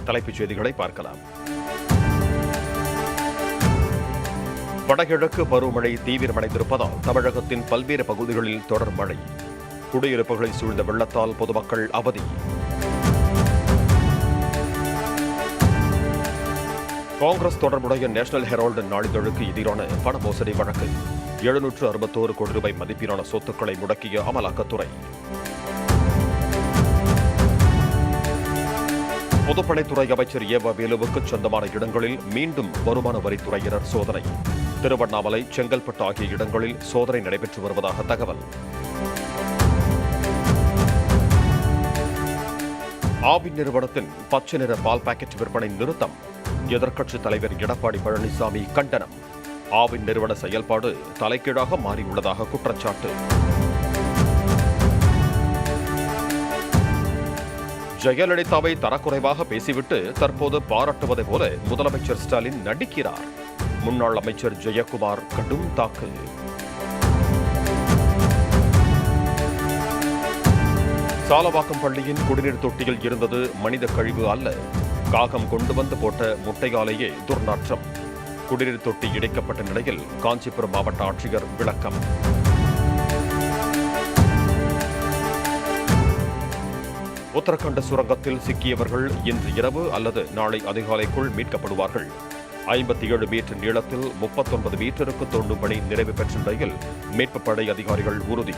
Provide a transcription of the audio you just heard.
தலைப்புச் செய்திகளை பார்க்கலாம். வடகிழக்கு பருவமழை தீவிரமடைந்திருப்பதால் தமிழகத்தின் பல்வேறு பகுதிகளில் தொடர் மழை. குடியிருப்புகளை சூழ்ந்த வெள்ளத்தால் பொதுமக்கள் அவதி. காங்கிரஸ் தொடர்புடைய நேஷனல் ஹெரால்டு நாளிதழுக்கு எதிரான பண மோசடி வழக்கு. 761 கோடி ரூபாய் மதிப்பிலான சொத்துக்களை முடக்கிய அமலாக்கத்துறை. பொதுப்பணித்துறை அமைச்சர் ஏவ வேலுவுக்கு சொந்தமான இடங்களில் மீண்டும் வருமான வரித்துறையினர் சோதனை. திருவண்ணாமலை, செங்கல்பட்டு ஆகிய இடங்களில் சோதனை நடைபெற்று வருவதாக தகவல். ஆவின் நிறுவனத்தின் பச்சை நிற பால் பாக்கெட் விற்பனை நிறுத்தம். எதிர்க்கட்சித் தலைவர் எடப்பாடி பழனிசாமி கண்டனம். ஆவின் நிறுவன செயல்பாடு தலைகீழாக மாறியுள்ளதாக குற்றச்சாட்டு. ஜெயலலிதாவை தரக்குறைவாக பேசிவிட்டு தற்போது பாராட்டுவதை போல முதலமைச்சர் ஸ்டாலின் நடிக்கிறார். முன்னாள் அமைச்சர் ஜெயக்குமார் கடும் தாக்கு. சாலவாக்கம் பள்ளியின் குடிநீர் தொட்டியில் இருந்தது மனித கழிவு அல்ல, காகம் கொண்டு வந்து போட்ட முட்டையாலேயே துர்நாற்றம். குடிநீர் தொட்டி இடிக்கப்பட்ட நிலையில் காஞ்சிபுரம் மாவட்ட ஆட்சியர் விளக்கம். உத்தரகண்ட் சுரங்கத்தில் சிக்கியவர்கள் இன்று இரவு அல்லது நாளை அதிகாலைக்குள் மீட்கப்படுவார்கள். 57 மீட்டர் நீளத்தில் 39 மீட்டருக்கு தோண்டும் பணி நிறைவு பெற்ற நிலையில் மீட்புப் படை அதிகாரிகள் உறுதி.